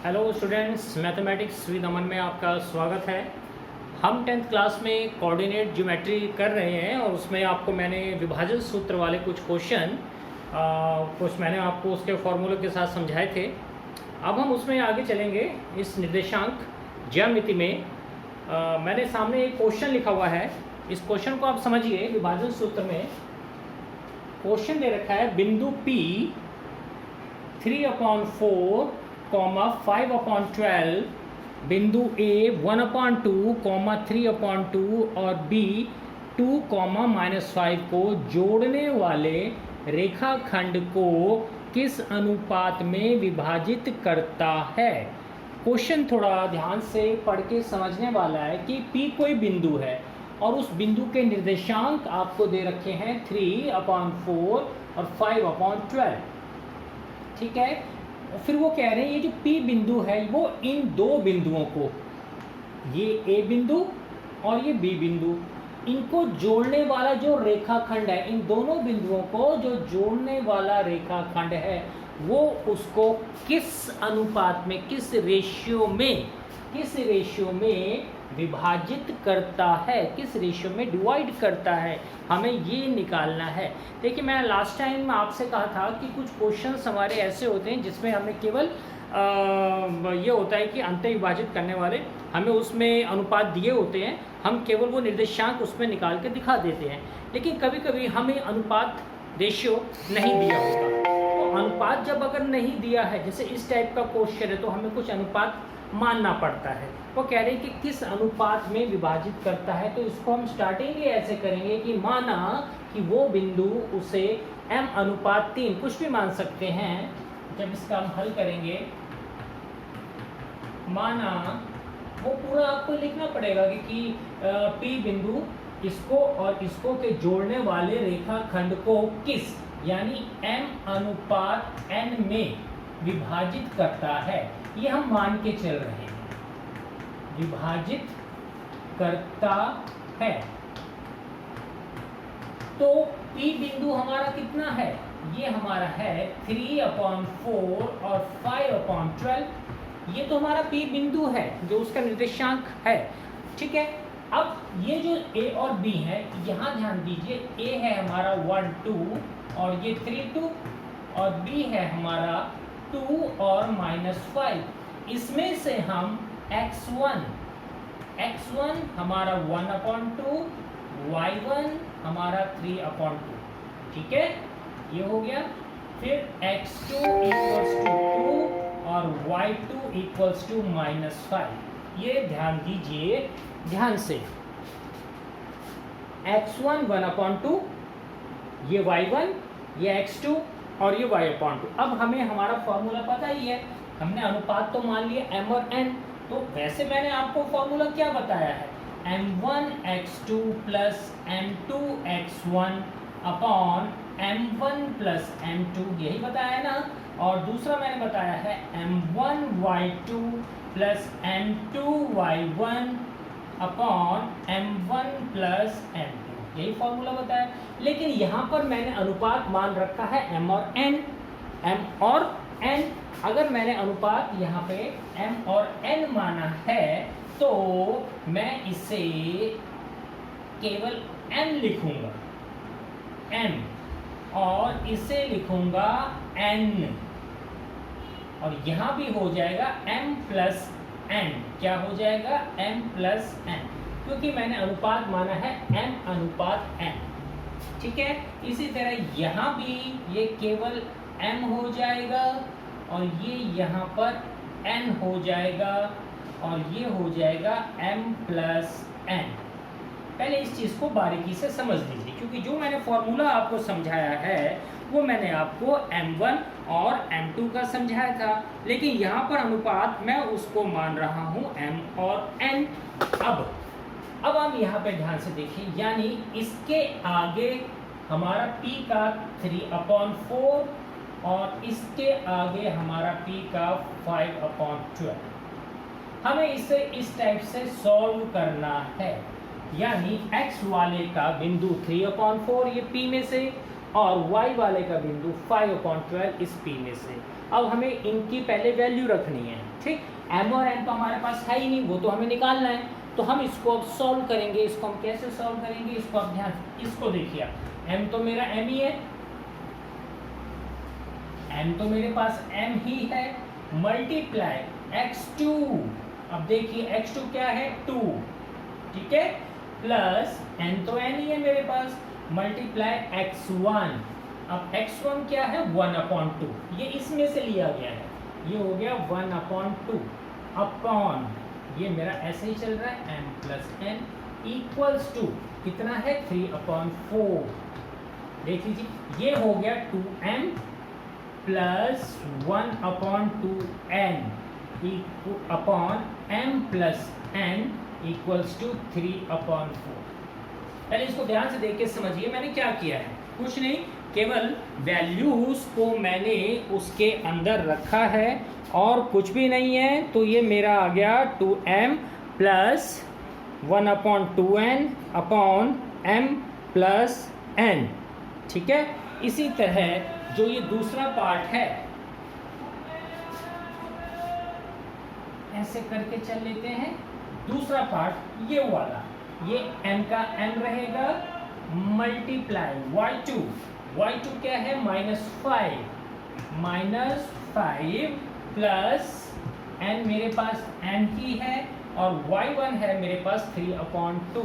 Hello students, mathematics with अमन में आपका स्वागत है। हम 10th क्लास में कोऑर्डिनेट ज्योमेट्री कर रहे हैं और उसमें आपको मैंने विभाजन सूत्र वाले कुछ कुछ मैंने आपको उसके फॉर्मूले के साथ समझाए थे। अब हम उसमें आगे चलेंगे। इस निर्देशांक ज्यामिति में मैंने सामने एक क्वेश्चन लिखा हुआ है। इस क्वेश्चन को आप समझिए। विभाजन सूत्र में क्वेश्चन दे रखा है, बिंदु P 3/4, 5/12, बिंदु A 1/2, 3/2 और B 2, -5 को जोड़ने वाले रेखाखंड को किस अनुपात में विभाजित करता है। क्वेश्चन थोड़ा ध्यान से पढ़ के समझने वाला है कि P कोई बिंदु है और उस बिंदु के निर्देशांक आपको दे रखे हैं 3/4 और 5/12। ठीक है। फिर वो कह रहे हैं ये जो P बिंदु है वो इन दो बिंदुओं को, ये A बिंदु और ये B बिंदु, इनको जोड़ने वाला जो रेखाखंड है, इन दोनों बिंदुओं को जो जोड़ने वाला रेखाखंड है वो उसको किस अनुपात में, किस रेशियो में विभाजित करता है, किस रेशियो में डिवाइड करता है, हमें ये निकालना है। देखिए, मैं लास्ट टाइम आपसे कहा था कि कुछ क्वेश्चंस हमारे ऐसे होते हैं जिसमें हमें केवल ये होता है कि अंत विभाजित करने वाले हमें उसमें अनुपात दिए होते हैं, हम केवल वो निर्देशांक उसमें निकाल के दिखा देते हैं। लेकिन कभी कभी हमें अनुपात रेशियो नहीं दिया होता, तो अनुपात जब अगर नहीं दिया है, जैसे इस टाइप का क्वेश्चन है, तो हमें कुछ अनुपात मानना पड़ता है। वो कह रहे हैं कि किस अनुपात में विभाजित करता है। तो इसको हम स्टार्टिंग ही ऐसे करेंगे कि माना कि वो बिंदु उसे m/3 कुछ भी मान सकते हैं। जब इसका हम हल करेंगे, माना वो पूरा आपको लिखना पड़ेगा कि P बिंदु इसको और इसको के जोड़ने वाले रेखाखंड को किस, यानी m/n में विभाजित करता है। ये हम मान के चल रहे हैं, विभाजित करता है। तो P बिंदु हमारा कितना है, ये हमारा है 3/4 और 5/12। ये तो हमारा P बिंदु है जो उसका निर्देशांक है। ठीक है। अब ये जो A और B है, यहाँ ध्यान दीजिए, A है हमारा 1, 2 और ये 3, 2 और B है हमारा 2 और -5। इसमें से हम x1 हमारा 1/2, y1 हमारा 3/2। ठीक है, ये हो गया। फिर x2 = 2 और y2 = -5। ये ध्यान दीजिए ध्यान से, x1 1/2, ये y1, ये x2 और ये y/2। अब हमें हमारा फॉर्मूला पता ही है, हमने अनुपात तो मान लिया m और n। तो वैसे मैंने आपको फॉर्मूला क्या बताया है, m1x2 + m2x1 upon m1 + m2, यही बताया है ना। और दूसरा मैंने बताया है m1y2 + m2y1 upon m1 + m2, यही फॉर्मूला बताया। लेकिन यहाँ पर मैंने अनुपात मान रखा है m और n। अगर मैंने अनुपात यहाँ पे m और n माना है तो मैं इसे केवल n लिखूंगा, m, और इसे लिखूंगा n, और यहाँ भी हो जाएगा m + n। क्या हो जाएगा, m + n, क्योंकि मैंने अनुपात माना है m/n। ठीक है। इसी तरह यहाँ भी ये केवल m हो जाएगा और ये यहाँ पर n हो जाएगा और ये हो जाएगा m + n। पहले इस चीज़ को बारीकी से समझ लीजिए, क्योंकि जो मैंने फॉर्मूला आपको समझाया है वो मैंने आपको m1 और m2 का समझाया था, लेकिन यहाँ पर अनुपात मैं उसको मान रहा हूँ m और n। अब हम यहाँ पे ध्यान से देखिए, यानी इसके आगे हमारा P का 3/4 और इसके आगे हमारा P का 5/12। हमें इसे इस टाइप से सॉल्व करना है, यानी x वाले का बिंदु 3/4 ये P में से, और y वाले का बिंदु 5/12 इस p में से। अब हमें इनकी पहले वैल्यू रखनी है, ठीक। m और n तो हमारे पास है ही नहीं, वो तो हमें निकालना है। तो हम इसको अब सॉल्व करेंगे। इसको हम कैसे सॉल्व करेंगे, इसको आप ध्यान, इसको देखिए। m तो मेरा m ही है, m तो मेरे पास m ही है, मल्टीप्लाई x2। अब देखिए x2 क्या है, 2, ठीक है, प्लस n तो n ही है मेरे पास, मल्टीप्लाई x1। अब x1 क्या है, 1/2, ये इसमें से लिया गया है, ये हो गया 1/2 अपॉन, ये मेरा ऐसे ही चल रहा है, m plus n equals to कितना है, 3/4। देख लीजिए, ये हो गया 2m plus 1/2n upon m plus n equals to 3/4। पहले इसको ध्यान से देख के समझिए मैंने क्या किया है। कुछ नहीं, केवल वैल्यूज को मैंने उसके अंदर रखा है और कुछ भी नहीं है। तो ये मेरा आ गया 2m plus 1/2n upon m plus n, ठीक है। इसी तरह जो ये दूसरा पार्ट है, ऐसे करके चल लेते हैं। दूसरा पार्ट ये वाला, ये m का m रहेगा, मल्टीप्लाई y2 क्या है, -5 प्लस n मेरे पास n की है और y1 है मेरे पास 3/2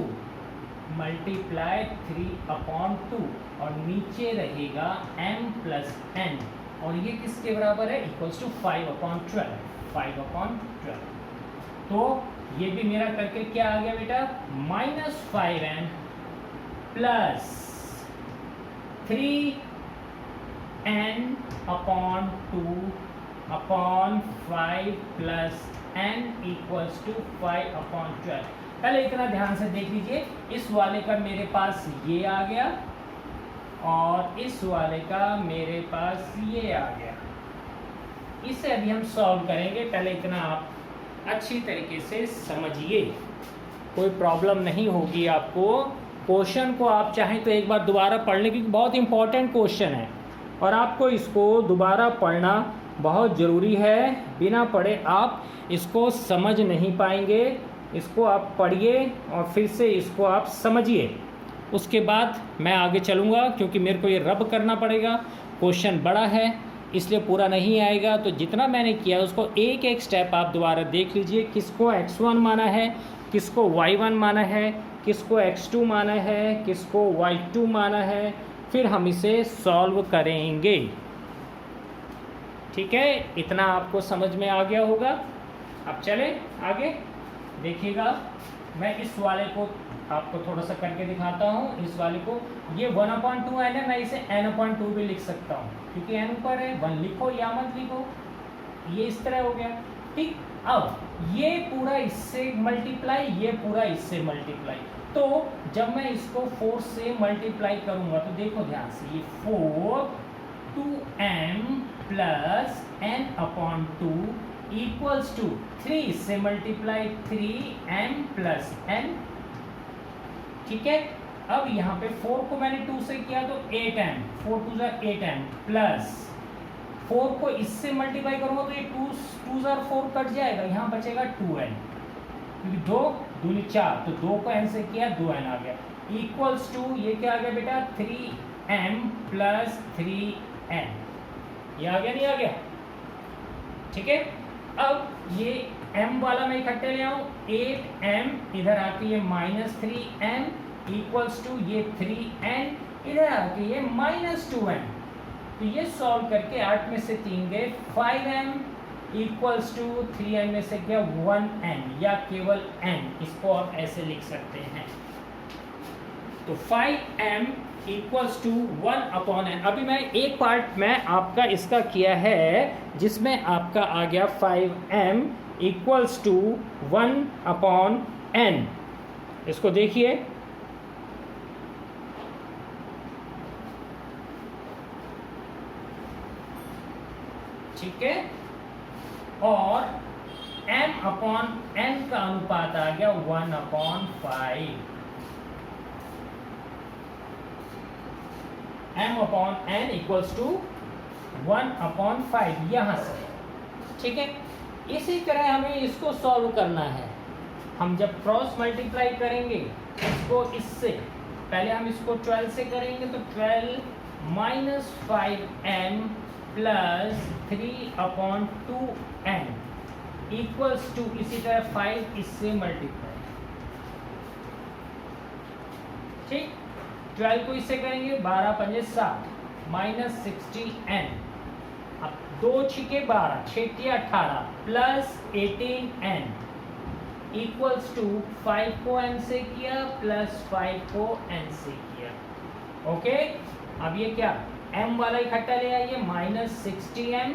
मल्टीप्लाई 3/2 और नीचे रहेगा m प्लस n और ये किसके बराबर है, इक्वल्स टू 5/12। तो ये भी मेरा करके क्या आ गया बेटा, -5n plus 3n/2 upon 5 plus n equals to 5/12। पहले इतना ध्यान से देख लीजिए, इस वाले का मेरे पास ये आ गया और इस वाले का मेरे पास ये आ गया। इसे अभी हम सॉल्व करेंगे, पहले इतना आप अच्छी तरीके से समझिए, कोई प्रॉब्लम नहीं होगी आपको। क्वेश्चन को आप चाहें तो एक बार दोबारा पढ़ लें, क्योंकि बहुत इंपॉर्टेंट क्वेश्चन है और आपको इसको दोबारा पढ़ना बहुत ज़रूरी है। बिना पढ़े आप इसको समझ नहीं पाएंगे। इसको आप पढ़िए और फिर से इसको आप समझिए, उसके बाद मैं आगे चलूँगा, क्योंकि मेरे को ये रब करना पड़ेगा। क्वेश्चन बड़ा है इसलिए पूरा नहीं आएगा, तो जितना मैंने किया उसको एक एक स्टेप आप दोबारा देख लीजिए। किसको x1 माना है, किसको y1 माना है, किसको x2 माना है, किसको y2 माना है, फिर हम इसे सॉल्व करेंगे, ठीक है। इतना आपको समझ में आ गया होगा। अब चले आगे, देखिएगा मैं इस वाले को आपको थोड़ा सा करके दिखाता हूँ। इस वाले को, ये 1/2n है, मैं इसे n/2 भी लिख सकता हूँ, क्योंकि n ऊपर है, 1 लिखो या मत लिखो, ये इस तरह हो गया, ठीक। अब ये पूरा इससे मल्टीप्लाई, ये पूरा इससे मल्टीप्लाई, तो जब मैं इसको 4 से मल्टीप्लाई करूँगा तो देखो ध्यान से, ये 4 2m plus n/2 equals to 3 से मल्टीप्लाई 3m प्लस n, ठीक है। अब यहाँ पे 4 को मैंने 2 से किया तो 8m, 4 2 8m प्लस 4 को इससे मल्टीप्लाई करूँगा तो ये 2 4 कट जाएगा, यहाँ बचेगा 2n, क्योंकि 2 दूनी 4, तो 2 को n से किया 2n आ गया, इक्वल्स टू ये क्या आ गया बेटा, 3m प्लस 3n। ये आ गया, नहीं आ गया, ठीक है। अब ये m वाला मैं इकट्ठे ले आऊँ, 8m इधर आके ये -3m इक्वल्स टू ये 3n इधर आके ये -2n। तो ये सॉल्व करके 8 में से 3 गए, 5m इक्वल्स टू 3n में से क्या 1n या केवल n, इसको आप ऐसे लिख सकते हैं। तो 5m इक्वल्स टू 1/n। अभी मैं एक पार्ट में आपका इसका किया है जिसमें आपका आ गया 5m इक्वल्स टू 1/n। इसको देखिए, ठीक है, और m/n का अनुपात आ गया 1/5। m/n इक्वल्स टू 1/5 यहाँ से, ठीक है। इसी तरह हमें इसको सॉल्व करना है। हम जब क्रॉस मल्टीप्लाई करेंगे इसको इससे, पहले हम इसको 12 से करेंगे तो 12 minus 5m plus 3/2n equals to, इसी तरह 5 इससे मल्टीप्लाई, ठीक। 12 को इससे करेंगे 12 पंजे 7 माइनस 60n, अब 2 छिके 12 6 18 प्लस 18n इक्वल्स टू 5 को n से किया प्लस 5 को n से किया, ओके। अब ये क्या m वाला इकट्ठा ले आइए माइनस 60m,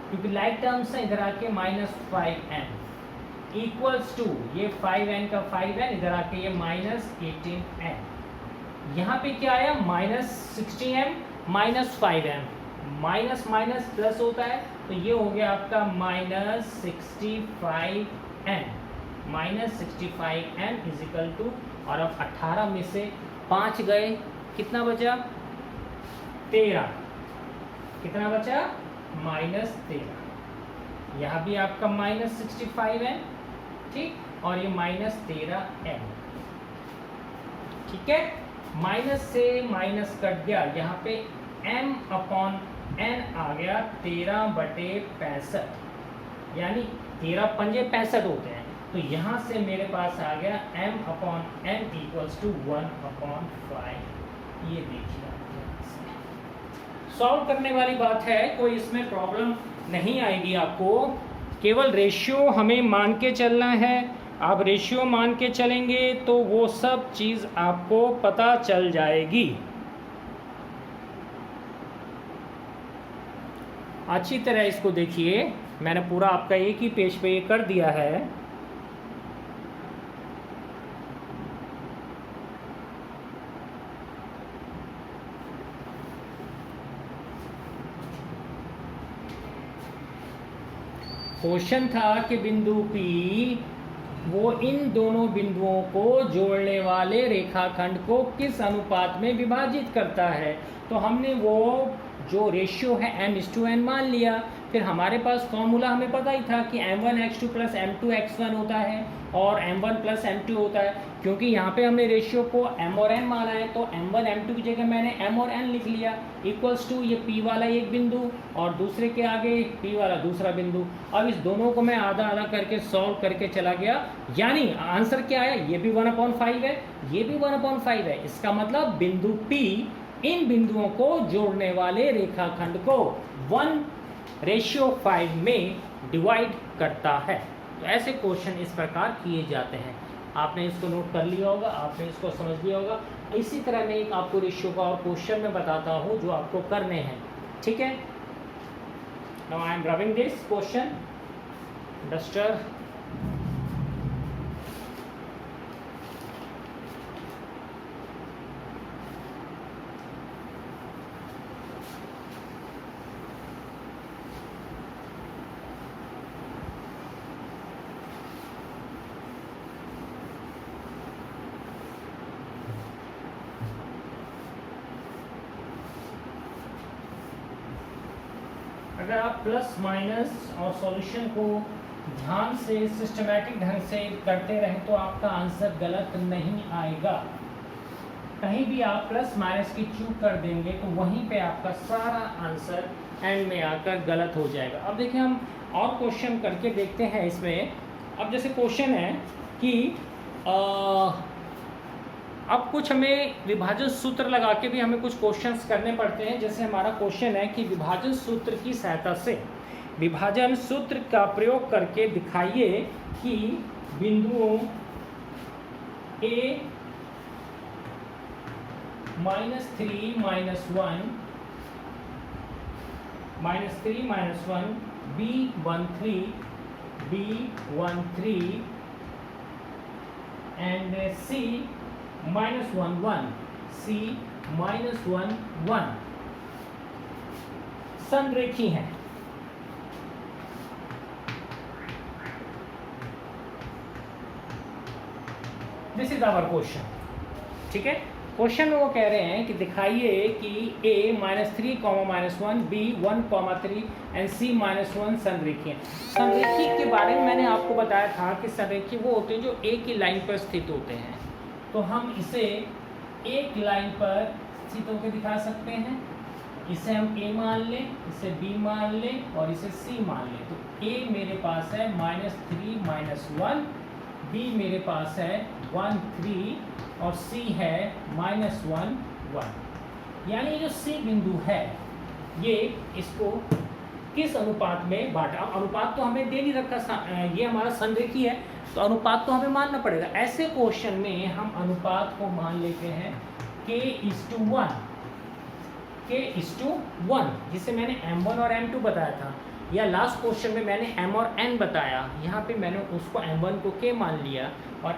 क्योंकि लाइक टर्म्स है, इधर आके माइनस 5n इक्वल्स टू ये 5n का 5n, इधर आके ये माइनस 18n, यहाँ पे क्या आया minus 60m minus 5m, minus minus plus होता है तो ये हो गया आपका minus 65n, minus 65n is equal to, और अब 18 में से 5 गए, कितना बचा 13, कितना बचा माइनस 13, यहाँ भी आपका माइनस 65n, ठीक, और ये माइनस 13n, ठीक है। माइनस से माइनस कट गया, यहाँ पे m/n आ गया 13/65, यानी 13 पंजे 65 होते हैं, तो यहाँ से मेरे पास आ गया m/n इक्वल्स टू 1/5। ये देखिए सॉल्व करने वाली बात है, कोई इसमें प्रॉब्लम नहीं आएगी आपको, केवल रेशियो हमें मान के चलना है। आप रेशियो मान के चलेंगे तो वो सब चीज़ आपको पता चल जाएगी। अच्छी तरह इसको देखिए, मैंने पूरा आपका एक ही पेज पे ये कर दिया है। क्वेश्चन था कि बिंदु P वो इन दोनों बिंदुओं को जोड़ने वाले रेखाखंड को किस अनुपात में विभाजित करता है। तो हमने वो जो रेशियो है m/n मान लिया, फिर हमारे पास फॉर्मूला हमें पता ही था कि m1x2 प्लस m2x1 होता है और m1 प्लस m2 होता है। क्योंकि यहाँ पे हमने रेशियो को m और n माना है तो m1 m2 की जगह मैंने m और n लिख लिया, इक्वल्स टू ये p वाला एक बिंदु और दूसरे के आगे p वाला दूसरा बिंदु। अब इस दोनों को मैं आधा आधा करके सॉल्व करके चला गया, यानी आंसर क्या है, ये भी 1/5 है, ये भी 1/5 है। इसका मतलब बिंदु p इन बिंदुओं को जोड़ने वाले रेखाखंड को 1:5 में डिवाइड करता है। तो ऐसे क्वेश्चन इस प्रकार किए जाते हैं। आपने इसको नोट कर लिया होगा, आपने इसको समझ लिया होगा। इसी तरह मैं एक आपको रेशियो का और क्वेश्चन में बताता हूँ जो आपको करने हैं, ठीक है। Now I am rubbing this question duster. अगर आप प्लस माइनस और सॉल्यूशन को ध्यान से सिस्टमैटिक ढंग से करते रहें तो आपका आंसर गलत नहीं आएगा। कहीं भी आप प्लस माइनस की चूक कर देंगे तो वहीं पे आपका सारा आंसर एंड में आकर गलत हो जाएगा। अब देखिए हम और क्वेश्चन करके देखते हैं इसमें। अब जैसे क्वेश्चन है कि अब कुछ हमें विभाजन सूत्र लगा के भी हमें कुछ क्वेश्चंस करने पड़ते हैं। जैसे हमारा क्वेश्चन है कि विभाजन सूत्र की सहायता से विभाजन सूत्र का प्रयोग करके दिखाइए कि बिंदुओं a -3 -1 b13 and c -1 c -1 संरेखी हैं। दिस इज आवर क्वेश्चन, ठीक है। क्वेश्चन में वो कह रहे हैं कि दिखाइए कि a -3, -1, b 1, 3 एंड c -1 संरेखीय। संरेखी के बारे में मैंने आपको बताया था कि संरेखी वो होते हैं जो एक ही लाइन पर स्थित होते हैं। तो हम इसे एक लाइन पर स्थित होकर दिखा सकते हैं। इसे हम a मान लें, इसे b मान लें और इसे c मान लें। तो a मेरे पास है -3, -1, b मेरे पास है 1, 3 और c है -1, 1। यानी जो c बिंदु है ये इसको किस अनुपात में बांटा। अनुपात तो हमें दे नहीं रखा, ये हमारा संरेखी है तो अनुपात तो हमें मानना पड़ेगा। ऐसे क्वेश्चन में हम अनुपात को मान लेते हैं k:1, k:1, जिसे मैंने m1 और m2 बताया था, या लास्ट क्वेश्चन में मैंने m और n बताया। यहाँ पे मैंने उसको m1 को k मान लिया और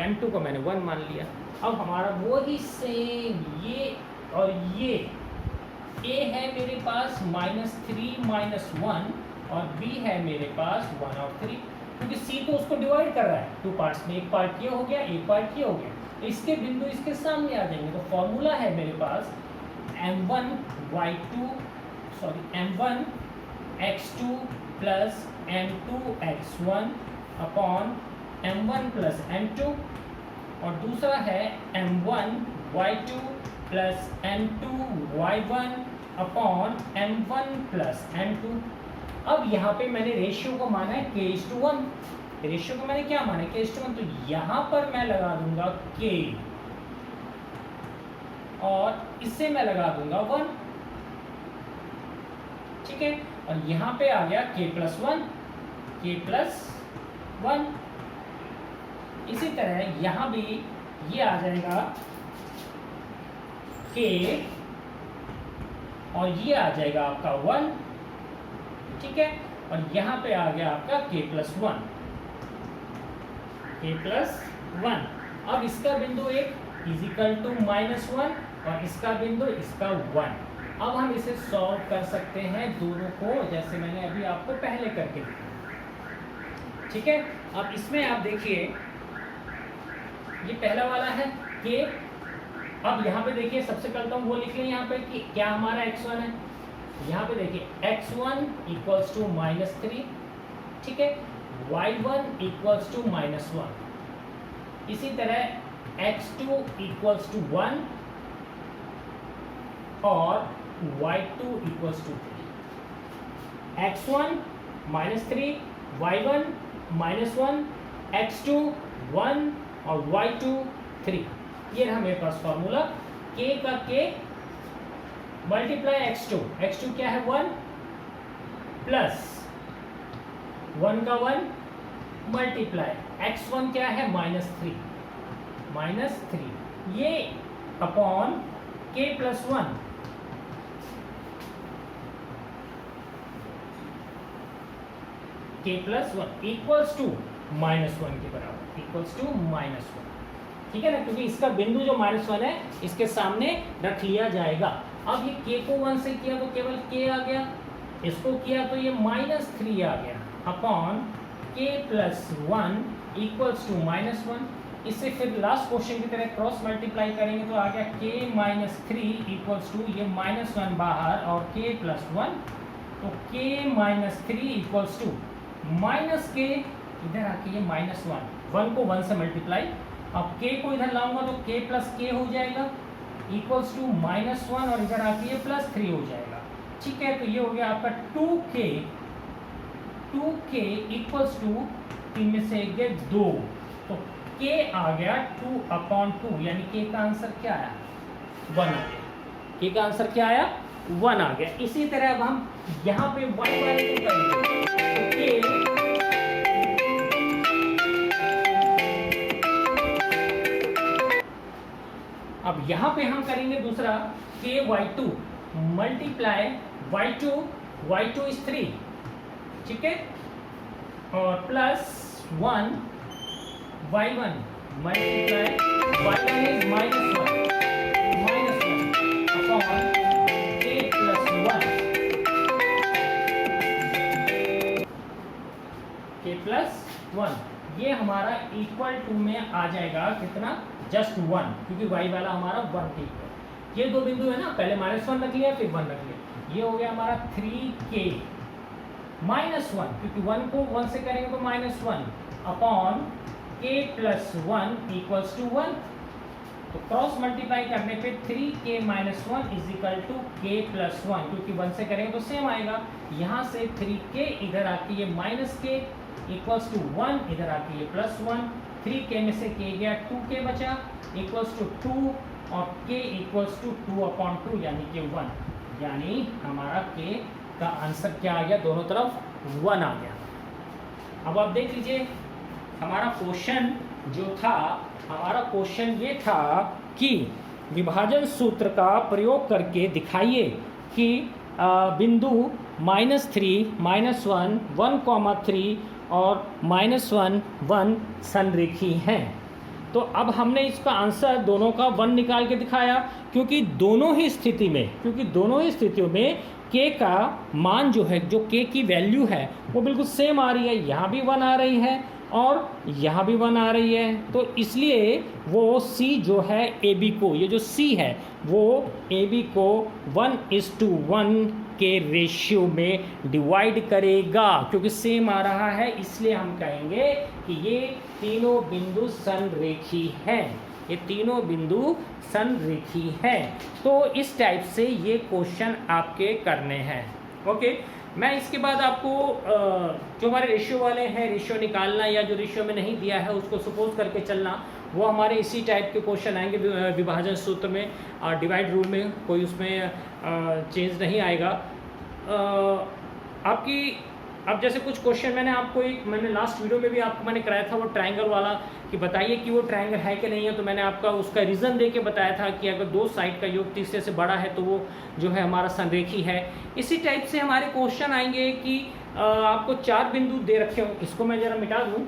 m2 को मैंने 1 मान लिया। अब हमारा वो ही सेम ये और ये a है मेरे पास -3, -1 और b है मेरे पास 1 और 3, क्योंकि c तो उसको डिवाइड कर रहा है 2 पार्ट्स में। एक पार्ट ये हो गया, एक पार्ट ये हो गया, तो इसके बिंदु इसके सामने आ जाएंगे। तो फॉर्मूला है मेरे पास m1 x2 plus m2 x1 upon m1 plus m2, और दूसरा है m1 y2 plus m2 y1 upon m1 plus m2। अब यहाँ पे मैंने रेशियो को माना है k:1। रेशियो को मैंने क्या माना है k:1, तो यहाँ पर मैं लगा दूंगा k और इससे मैं लगा दूंगा 1, ठीक है। और यहाँ पे आ गया k+1, k+1। इसी तरह यहाँ भी ये आ जाएगा k और ये आ जाएगा आपका 1, ठीक है। और यहाँ पे आ गया आपका k+1, k+1। अब इसका बिंदु एक =−1 और इसका बिंदु इसका 1। अब हम इसे सॉल्व कर सकते हैं दोनों को, जैसे मैंने अभी आपको पहले करके दिखाया, ठीक है। अब इसमें आप देखिए ये पहला वाला है k। अब यहाँ पे देखिए सबसे पहले तो हम वो लिख लें यहाँ पे कि क्या हमारा x1 है। यहाँ पे देखिए x1 = -3, ठीक है, y1 = -1, इसी तरह x2 = 1 और y2 = 3। x1 -3, y1 -1, x2 1 और y2 3। ये रहा मेरे पास फॉर्मूला। k का k मल्टीप्लाई x2 क्या है 1 प्लस 1 का 1 मल्टीप्लाई x1 क्या है -3, ये upon k+1, k+1 equals to -1 के बराबर, इक्वल्स टू -1, ठीक है ना, क्योंकि इसका बिंदु जो -1 है इसके सामने रख लिया जाएगा। अब ये k को 1 से किया तो केवल k आ गया, इसको किया तो ये -3 आ गया अपॉन k+1 इक्वल्स टू -1। इससे फिर लास्ट क्वेश्चन की तरह क्रॉस मल्टीप्लाई करेंगे तो आ गया k-3 इक्वल्स टू ये -1 बाहर और k+1, तो k-3 इक्वल्स टू -k, इधर आके ये -1 को 1 से मल्टीप्लाई। अब k को इधर लाऊंगा तो k+k हो जाएगा इक्वल्स टू -1 और इधर आके ये +3 हो जाएगा, ठीक है। तो ये हो गया आपका 2k इक्वल्स टू 3 में से 1 गए 2, तो k आ गया 2/2, यानी k का आंसर क्या आया 1 आ गया। k का आंसर क्या आया 1 आ गया। इसी तरह अब हम यहाँ पे 1 बाय 2 करेंगे तो अब यहाँ पे हम करेंगे दूसरा k/2 मल्टीप्लाई y2 इज 3, ठीक है, और plus 1 y1 multiply y1 is -1 upon k+1 ये हमारा इक्वल टू में आ जाएगा कितना, जस्ट 1, क्योंकि y वाला हमारा 1 के इक्वल। ये दो बिंदु है ना, पहले -1 रख लिया फिर 1 रख लिया, ये हो गया हमारा 3k -1, क्योंकि 1 को 1 से करेंगे तो -1 upon k plus 1 equals to 1। तो क्रॉस मल्टीप्लाई करने पे 3k - 1 is equal to k plus 1, क्योंकि 1 से करेंगे तो सेम आएगा। यहाँ से 3k इधर आके ये -k इक्वल्स टू 1, इधर आके ये +1, 3k में से k गया, 2k बचा इक्वल्स टू 2 और k इक्वल्स टू 2/2 यानी कि 1, यानी हमारा k का आंसर क्या आ गया, दोनों तरफ 1 आ गया। अब आप देख लीजिए हमारा क्वेश्चन जो था, हमारा क्वेश्चन ये था कि विभाजन सूत्र का प्रयोग करके दिखाइए कि बिंदु -3, -1, 1,3 और -1, 1 संरेखी हैं। तो अब हमने इसका आंसर दोनों का 1 निकाल के दिखाया, क्योंकि दोनों ही स्थितियों में k का मान जो है, जो k की वैल्यू है वो बिल्कुल सेम आ रही है, यहाँ भी 1 आ रही है और यहाँ भी 1 आ रही है। तो इसलिए वो C जो है AB को, ये जो C है वो AB को 1:1 के रेशियो में डिवाइड करेगा, क्योंकि सेम आ रहा है, इसलिए हम कहेंगे कि ये तीनों बिंदु संरेखी हैं, ये तीनों बिंदु संरेखी हैं। तो इस टाइप से ये क्वेश्चन आपके करने हैं। ओके, मैं इसके बाद आपको जो हमारे रेशियो वाले हैं, रेशियो निकालना या जो रेशियो में नहीं दिया है उसको सपोज करके चलना, वो हमारे इसी टाइप के क्वेश्चन आएंगे विभाजन सूत्र में, डिवाइड रूल में, कोई उसमें चेंज नहीं आएगा। आपकी अब जैसे कुछ क्वेश्चन मैंने लास्ट वीडियो में भी आपको मैंने कराया था, वो ट्रायंगल वाला, कि बताइए कि वो ट्रायंगल है कि नहीं है। तो मैंने आपका उसका रीज़न दे के बताया था कि अगर दो साइड का योग तीसरे से बड़ा है तो वो जो है हमारा संरेखी है। इसी टाइप से हमारे क्वेश्चन आएंगे कि आपको 4 बिंदु दे रखे हो, इसको मैं ज़रा मिटा दूँ।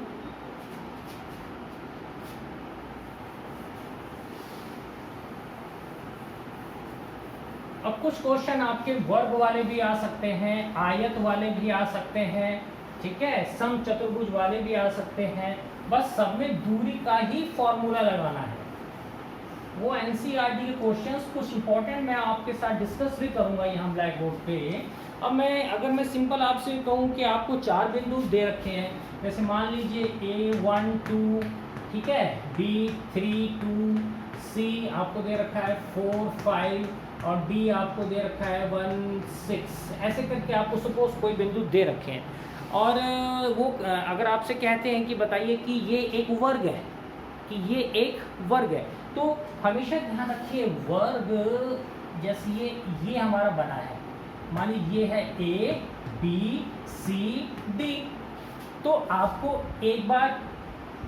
अब कुछ क्वेश्चन आपके वर्ग वाले भी आ सकते हैं, आयत वाले भी आ सकते हैं, ठीक है, समचतुर्भुज वाले भी आ सकते हैं। बस सब में दूरी का ही फॉर्मूला लगाना है। वो एनसीईआरटी के क्वेश्चंस कुछ इंपॉर्टेंट मैं आपके साथ डिस्कस भी करूंगा यहाँ ब्लैक बोर्ड पे। अब अगर मैं सिंपल आपसे कहूँ कि आपको 4 बिंदु दे रखे हैं, जैसे मान लीजिए A1 2, ठीक है, B3 2, C आपको दे रखा है 4 5 और D आपको दे रखा है 1 6, ऐसे करके आपको सपोज कोई बिंदु दे रखे हैं। और वो अगर आपसे कहते हैं कि बताइए कि ये एक वर्ग है, कि ये एक वर्ग है, तो हमेशा ध्यान रखिए वर्ग जैसे ये हमारा बना है, मान लीजिए ये है A B C D, तो आपको एक बार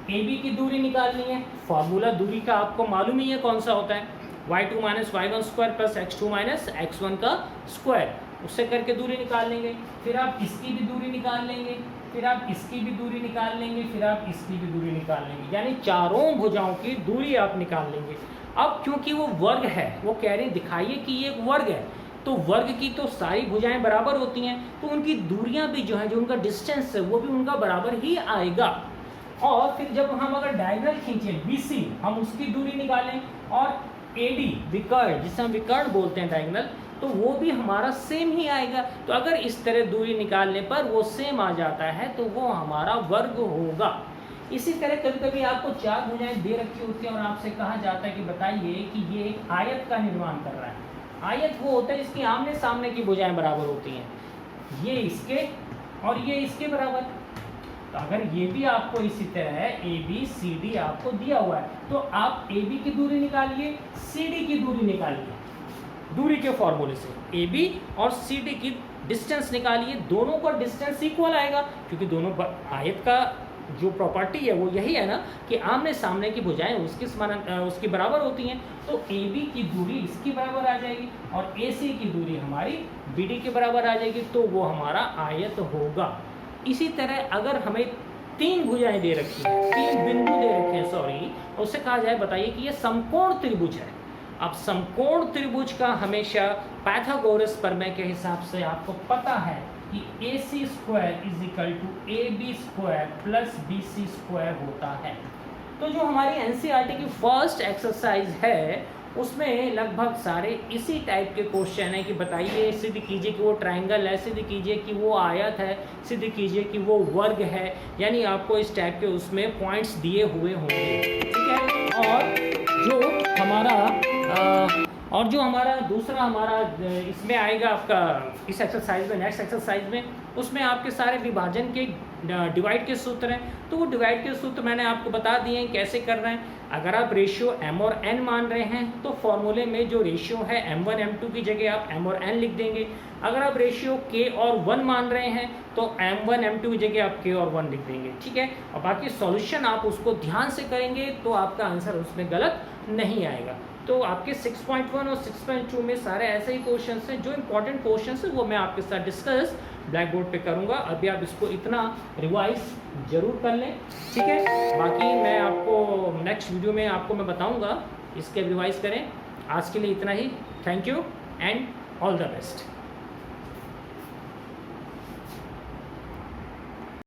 AB की दूरी निकालनी है। फॉर्मूला दूरी का आपको मालूम ही है कौन सा होता है, y2 - y1 square plus x2 - x1 का स्क्वायर, उससे करके दूरी निकाल लेंगे। फिर आप इसकी भी दूरी निकाल लेंगे, फिर आप इसकी भी दूरी निकाल लेंगे, फिर आप इसकी भी दूरी निकाल लेंगे, यानी चारों भुजाओं की दूरी आप निकाल लेंगे। अब क्योंकि वो वर्ग है, वो कह रहे दिखाइए कि ये एक वर्ग है, तो वर्ग की तो सारी भुजाएं बराबर होती हैं, तो उनकी दूरियां भी जो है, जो उनका डिस्टेंस है वो भी उनका बराबर ही आएगा। और फिर जब हम अगर डायगोनल खींचें BC, हम उसकी दूरी निकालें, और AD विकर्ण, जिसे हम विकर्ण बोलते हैं डायगोनल, तो वो भी हमारा सेम ही आएगा। तो अगर इस तरह दूरी निकालने पर वो सेम आ जाता है तो वो हमारा वर्ग होगा। इसी तरह कभी कभी आपको 4 भुजाएं दे रखी होती हैं और आपसे कहा जाता है कि बताइए कि ये एक आयत का निर्माण कर रहा है। आयत वो होता है जिसकी आमने सामने की भुजाएं बराबर होती हैं, ये इसके और ये इसके बराबर। तो अगर ये भी आपको इसी तरह ABCD आपको दिया हुआ है, तो आप AB की दूरी निकालिए, CD की दूरी निकालिए, दूरी के फॉर्मूले से AB और CD की डिस्टेंस निकालिए, दोनों का डिस्टेंस इक्वल आएगा, क्योंकि दोनों आयत का जो प्रॉपर्टी है वो यही है ना कि आमने सामने की भुजाएं उसकी बराबर होती हैं। तो AB की दूरी इसकी बराबर आ जाएगी और AC की दूरी हमारी BD के बराबर आ जाएगी, तो वो हमारा आयत होगा। इसी तरह अगर हमें 3 भुजाएं दे रखी हैं, 3 बिंदु दे रखे हैं, सॉरी, उससे कहा जाए बताइए कि ये समकोण त्रिभुज है। अब समकोण त्रिभुज का हमेशा पाइथागोरस प्रमेय के हिसाब से आपको पता है कि AC square is equal to AB square plus BC square होता है। तो जो हमारी NCERT की फर्स्ट एक्सरसाइज है उसमें लगभग सारे इसी टाइप के क्वेश्चन है कि बताइए, सिद्ध कीजिए कि वो ट्रायंगल है, सिद्ध कीजिए कि वो आयत है, सिद्ध कीजिए कि वो वर्ग है, यानी आपको इस टाइप के उसमें पॉइंट्स दिए हुए होंगे, ठीक है। और जो हमारा दूसरा हमारा इसमें आएगा आपका इस एक्सरसाइज में, नेक्स्ट एक्सरसाइज में, उसमें आपके सारे विभाजन के डिवाइड के सूत्र हैं। तो वो डिवाइड के सूत्र मैंने आपको बता दिए हैं कैसे कर रहे हैं। अगर आप रेशियो m और n मान रहे हैं तो फॉर्मूले में जो रेशियो है m1 m2 की जगह आप m और n लिख देंगे। अगर आप रेशियो k और 1 मान रहे हैं तो m1 m2 की जगह आप k और 1 लिख देंगे, ठीक है। और बाकी सॉल्यूशन आप उसको ध्यान से करेंगे तो आपका आंसर उसमें गलत नहीं आएगा। तो आपके 6.1 और 6.2 में सारे ऐसे ही क्वेश्चंस हैं। जो इंपॉर्टेंट क्वेश्चंस हैं वो मैं आपके साथ डिस्कस ब्लैक बोर्ड पे करूँगा। अभी आप इसको इतना रिवाइज जरूर कर लें, ठीक है। बाकी मैं आपको नेक्स्ट वीडियो में आपको मैं बताऊँगा, इसके रिवाइज करें। आज के लिए इतना ही। Thank you and all the best.